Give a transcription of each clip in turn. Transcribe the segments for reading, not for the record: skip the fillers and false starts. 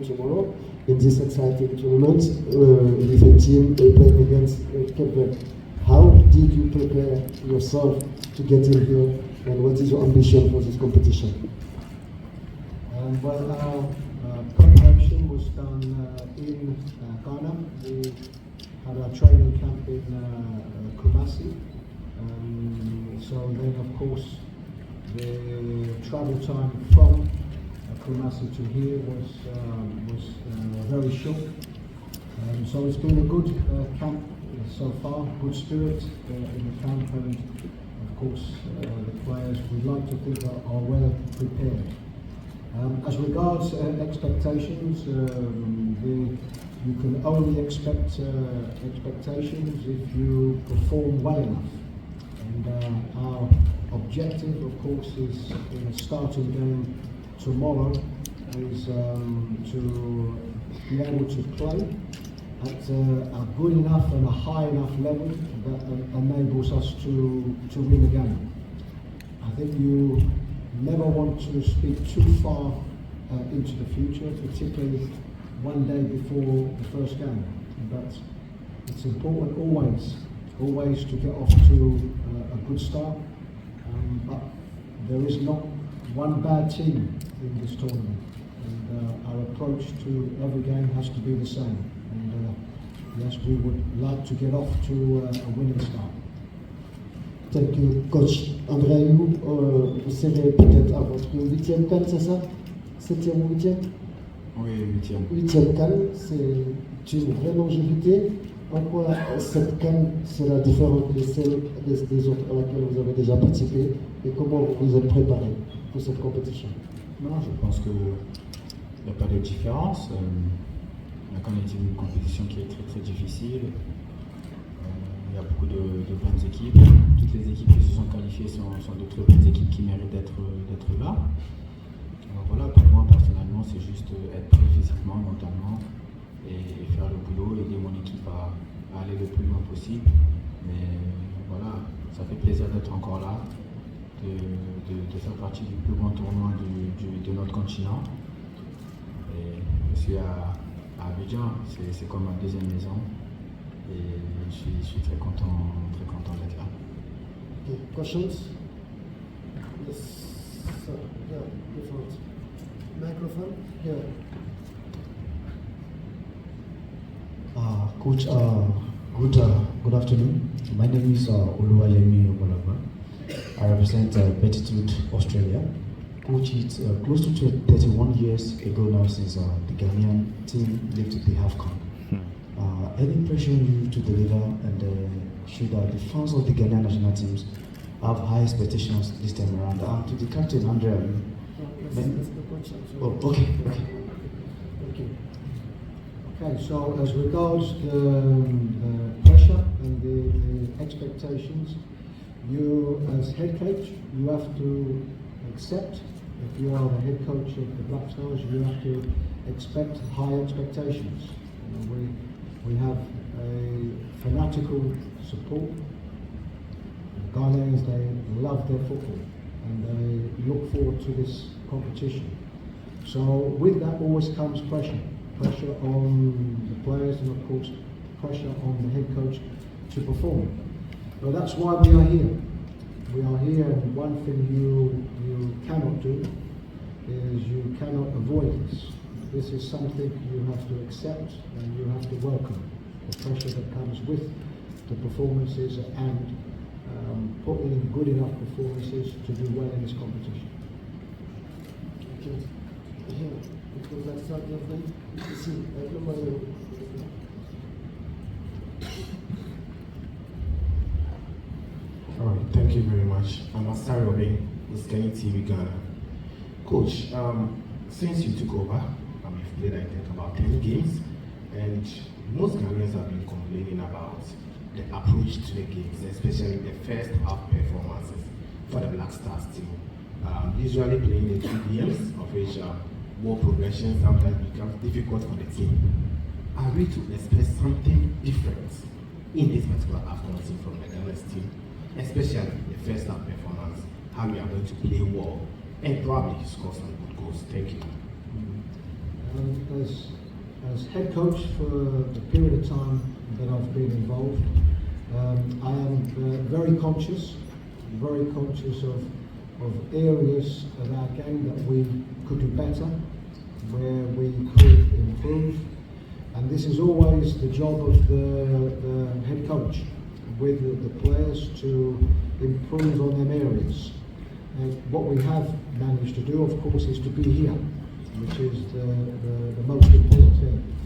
tomorrow in this exciting tournament with a team playing against Cape Verde. How did you prepare yourself to get in here, and what is your ambition for this competition? Well, our preparation was done in Ghana. We had our training camp in Kumasi. So then, of course, the travel time from Kumasi to here was very short. So it's been a good camp so far, good spirit in the camp, and of course the players we'd like to think are well prepared. As regards expectations, you can only expect expectations if you perform well enough. And our objective, of course, is in the starting game tomorrow is to be able to play at a good enough and a high enough level that enables us to win the game. I think you never want to speak too far into the future, particularly one day before the first game. But it's important always to get off to a good start. But there is not one bad team in this tournament, and our approach to every game has to be the same. And yes, we would like to get off to a winning start. Thank you, Coach Andrè. Vous serez peut-être à votre 8e CAN, c'est ça? 7e ou 8e? Oui, 8e. 8e CAN, c'est une vraie longévité. En quoi cette CAN sera différente des autres à laquelle vous avez déjà participé, et comment vous vous êtes préparé pour cette compétition? Non, je pense qu'il n'y a pas de différence. La CAN est une compétition qui est très très difficile. Il y a beaucoup de bonnes équipes. Toutes les équipes qui se sont qualifiées sont de très bonnes équipes qui méritent d'être là. Alors voilà, pour moi personnellement, c'est juste être prêt physiquement, mentalement et faire le boulot, aider mon équipe à aller le plus loin possible. Mais voilà, ça fait plaisir d'être encore là, de faire partie du plus grand tournoi de notre continent. Et je suis à Abidjan, c'est comme ma deuxième maison. Et je suis très content d'être là. Okay. Questions? Yes. So, yeah, different. Microphone? Yeah. Coach, good afternoon. My name is Oluwayemi Obolagba. I represent Beatitude Australia. Coach, it's close to 31 years ago now since the Ghanaian team lifted the AFCON. Any pressure on you to deliver, and should the fans of the Ghanaian national teams have high expectations this time around? To the captain, Andrè. Okay. Okay, so as regards the pressure and the expectations, you as head coach, you have to accept, if you are the head coach of the Black Stars, you have to expect high expectations. We have a fanatical support. The Ghanaians, they love their football and they look forward to this competition. So with that always comes pressure. Pressure on the players and of course pressure on the head coach to perform. So that's why we are here. We are here, and one thing you cannot do is you cannot avoid this. This is something you have to accept and you have to welcome. The pressure that comes with the performances and putting in good enough performances to do well in this competition. Okay. Here, because that's not your thing. See, I don't know. All right, thank you very much. I'm Asari Obe, Sky TV Ghana. Coach, since you took over, you've played I think about 10 games, and most Ghanaians have been complaining about the approach to the games, especially the first half performances for the Black Stars team. Usually playing the 2 games, of which more progression sometimes becomes difficult for the team. Are we to expect something different in this particular AFCON team from the Ghana team, especially the first half performance, how we are going to play well and probably score some good goals? Thank you. As head coach for the period of time that I've been involved, I am very conscious of areas of our game that we could do better, where we could improve, and this is always the job of the head coach with the players to improve on them areas. And what we have managed to do, of course, is to be here, which is the most important thing.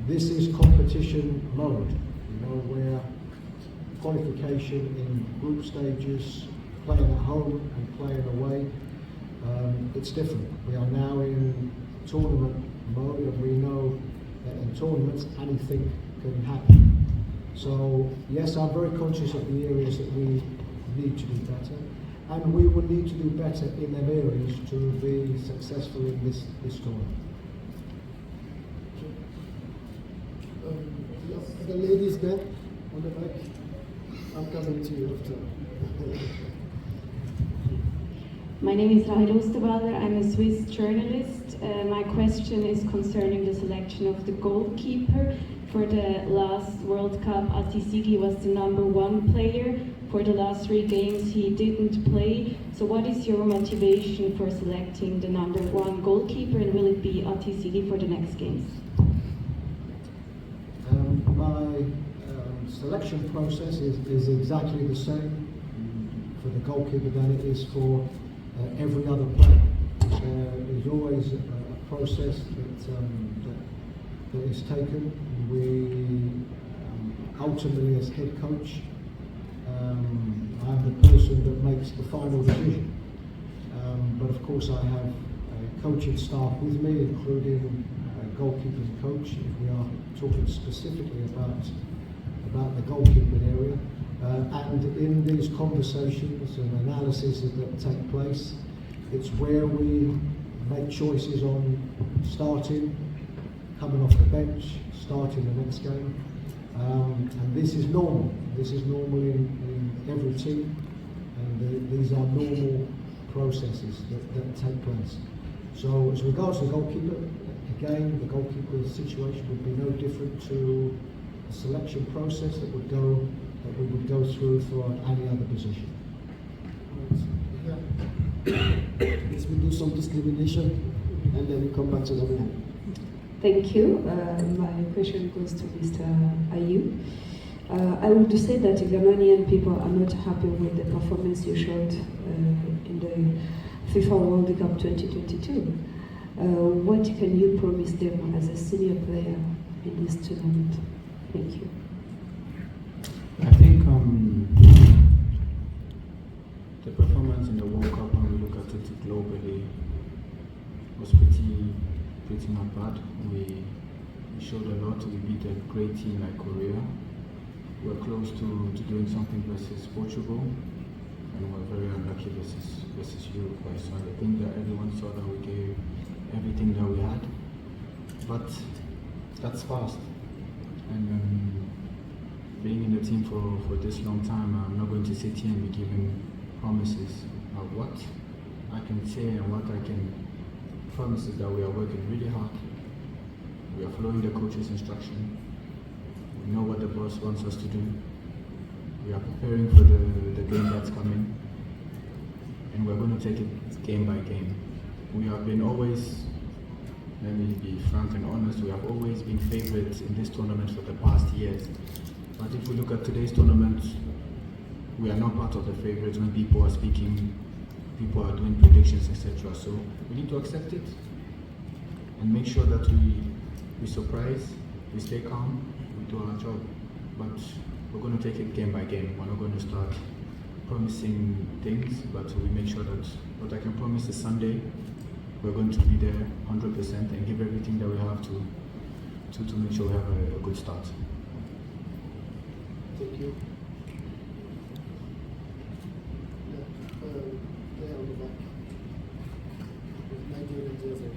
This is competition mode, where qualification in group stages, playing at home and playing away, it's different. We are now in tournament mode, and we know that in tournaments anything can happen. So yes, I'm very conscious of the areas that we need to do better, and we will need to do better in them areas to be successful in this tournament. The ladies there on the back. I'm coming to you after. My name is Rahel Osterwalder. I'm a Swiss journalist. My question is concerning the selection of the goalkeeper. For the last World Cup, Atisigi was the #1 player. For the last 3 games, he didn't play. So what is your motivation for selecting the #1 goalkeeper, and will it be Atisigi for the next games? My selection process is exactly the same for the goalkeeper than it is for every other player. There's always a process that is taken. We ultimately, as head coach, I'm the person that makes the final decision. But of course, I have a coaching staff with me, including a goalkeeping coach. If we are talking specifically about the goalkeeping area, and in these conversations and analyses that take place, it's where we make choices on starting, coming off the bench, starting the next game, and this is normal. This is normal in every team, and these are normal processes that take place. So as regards to the goalkeeper, again, the goalkeeper situation would be no different to a selection process that we would go through for any other position. Yes, we do some discrimination, and then we come back to the man. Thank you. My question goes to Mr. Ayew. I would say that the Ghanaian people are not happy with the performance you showed in the FIFA World Cup 2022. What can you promise them as a senior player in this tournament? Thank you. I think the performance in the World Cup, when we look at it globally, was pretty not bad. We showed a lot. We beat a great team like Korea. We were close to doing something versus Portugal, and we were very unlucky versus Uruguay. So I think that everyone saw that we gave everything that we had, but that's fast. And being in the team for this long time, I'm not going to sit here and be giving promises of what I can say and what I can promise is that we are working really hard. We are following the coach's instruction. We know what the boss wants us to do. We are preparing for the game that's coming, and we're going to take it game by game. We have been always, let me be frank and honest, we have always been favorites in this tournament for the past years. But if we look at today's tournament, we are not part of the favorites when people are speaking, people are doing predictions, etc. So we need to accept it and make sure that we surprise, we stay calm, we do our job. But we're going to take it game by game. We're not going to start promising things, but we make sure that what I can promise is Sunday, we're going to be there 100% and give everything that we have to make sure we have a good start. Thank you. There on the back. Nigerian jersey.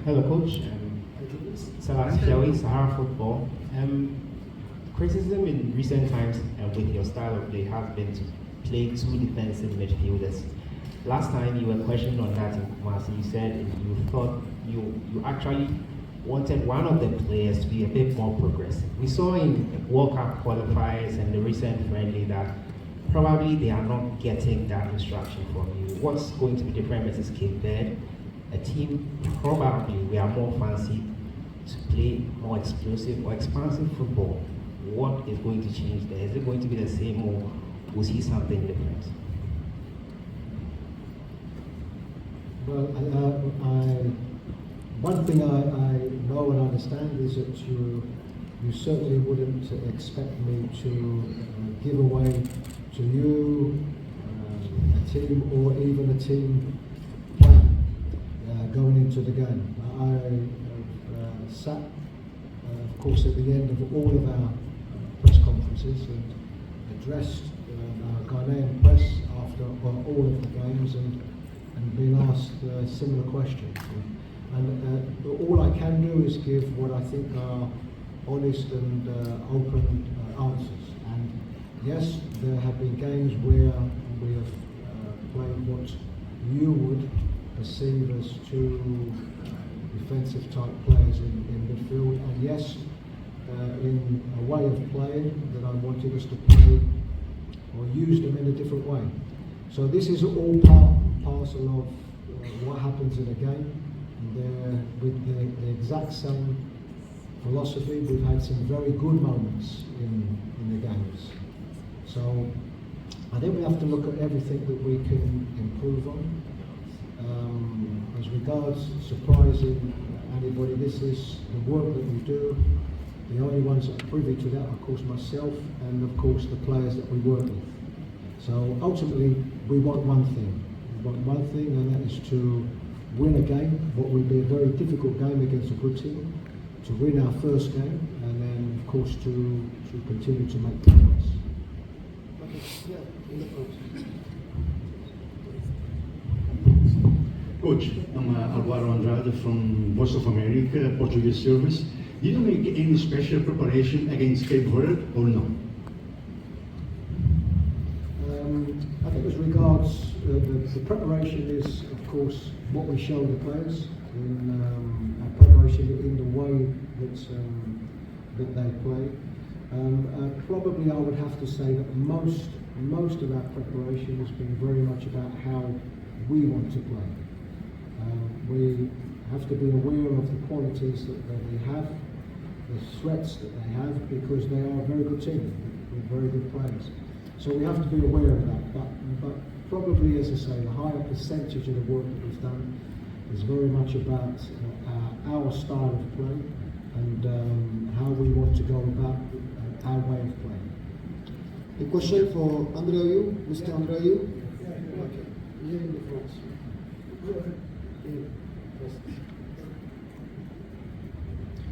Hello, Coach. Salah Siawi, Sahara Football. Criticism in recent times with your style of play has been to play 2 defensive midfielders. last time you were questioned on that in Kumasi, you said you thought you actually wanted one of the players to be a bit more progressive. We saw in World Cup qualifiers and the recent friendly that probably they are not getting that instruction from you. What's going to be different versus Cape Verde? A team probably we are more fancy to play more explosive or expansive football. What is going to change there? Is it going to be the same or will see something different? Well, one thing I know and understand is that you certainly wouldn't expect me to give away to you a team or even a team plan going into the game. I have sat, of course, at the end of all of our press conferences and addressed our Ghanaian press after all of the games and been asked similar questions. And all I can do is give what I think are honest and open answers. And yes, there have been games where we have played what you would perceive as two defensive type players in midfield. And yes, in a way of playing that I wanted us to play or use them in a different way. So this is all part and parcel of what happens in a game. With the exact same philosophy, we've had some very good moments in the games. So I think we have to look at everything that we can improve on. As regards surprising anybody, this is the work that we do. The only ones that are privy to that are, of course, myself and, of course, the players that we work with. So ultimately, we want one thing. We want one thing, and that is to win a game, what will be a very difficult game against a good team, to win our first game, and then, of course, to continue to make progress. Okay, yeah, in the front. Coach, I'm Alvaro Andrade from Voice of America, Portuguese service. Did you make any special preparation against Cape Verde or no? I think as regards the preparation is, of course, what we show the players in our preparation in the way that they play. Probably I would have to say that most of our preparation has been very much about how we want to play. We have to be aware of the qualities that they have, the threats that they have, because they are a very good team with very good players. So we have to be aware of that. But probably, as I say, the higher percentage of the work that we've done is very much about our style of play and how we want to go about our way of playing. A question for Andrè Ayew, Mr. Andrè Ayew. Okay, here in the front. Here, first.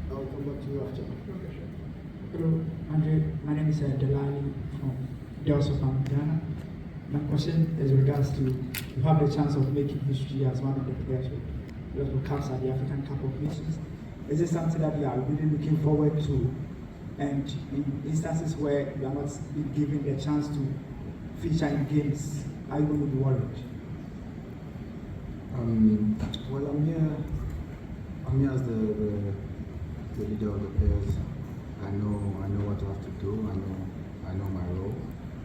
I'll come back to you after. Hello, Andrè. My name is Delali from Delsofam, Ghana. My question is regards to you have the chance of making history as one of the players who caps at the African Cup of Nations. Is this something that you are really looking forward to? And in instances where you are not being given the chance to feature in games, are you going to be worried? Well, I'm here as the leader of the players. I know what I have to do. I know my role.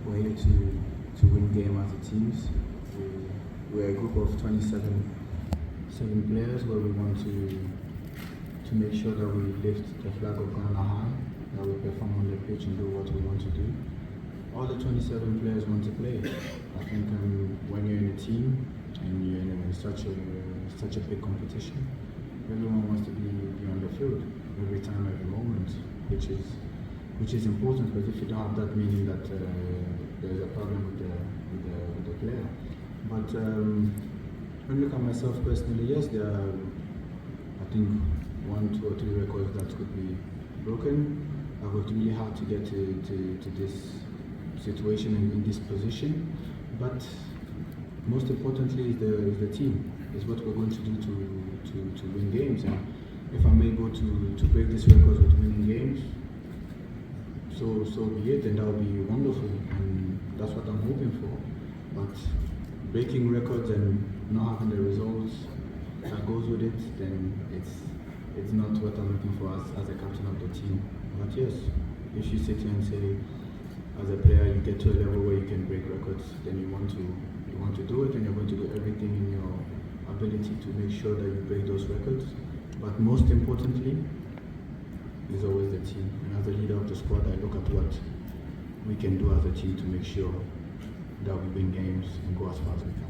We're here to win game as a teams. We're a group of 27 players where we want to make sure that we lift the flag of Ghana high, that we perform on the pitch and do what we want to do. All the 27 players want to play. I think when you're in a team and you're in such a big competition, everyone wants to be on the field every time, every moment, which is important, because if you don't have that, meaning that there's a problem with the player. But when I look at myself personally, yes, there are, I think, 1, 2 or 3 records that could be broken. I've worked really hard to get to this situation in this position, but most importantly is the team. Is what we're going to do to win games, and if I'm able to break this record with winning games, so be it, and that will be wonderful, and that's what I'm hoping for. But breaking records and not having the results that goes with it, then it's not what I'm looking for as a captain of the team. But yes, if you sit here and say, as a player, you get to a level where you can break records, then you want to do it, and you're going to do everything in your ability to make sure that you break those records. But most importantly, is always the team. And as a leader of the squad, I look at what we can do as a team to make sure that we win games and go as far as we can.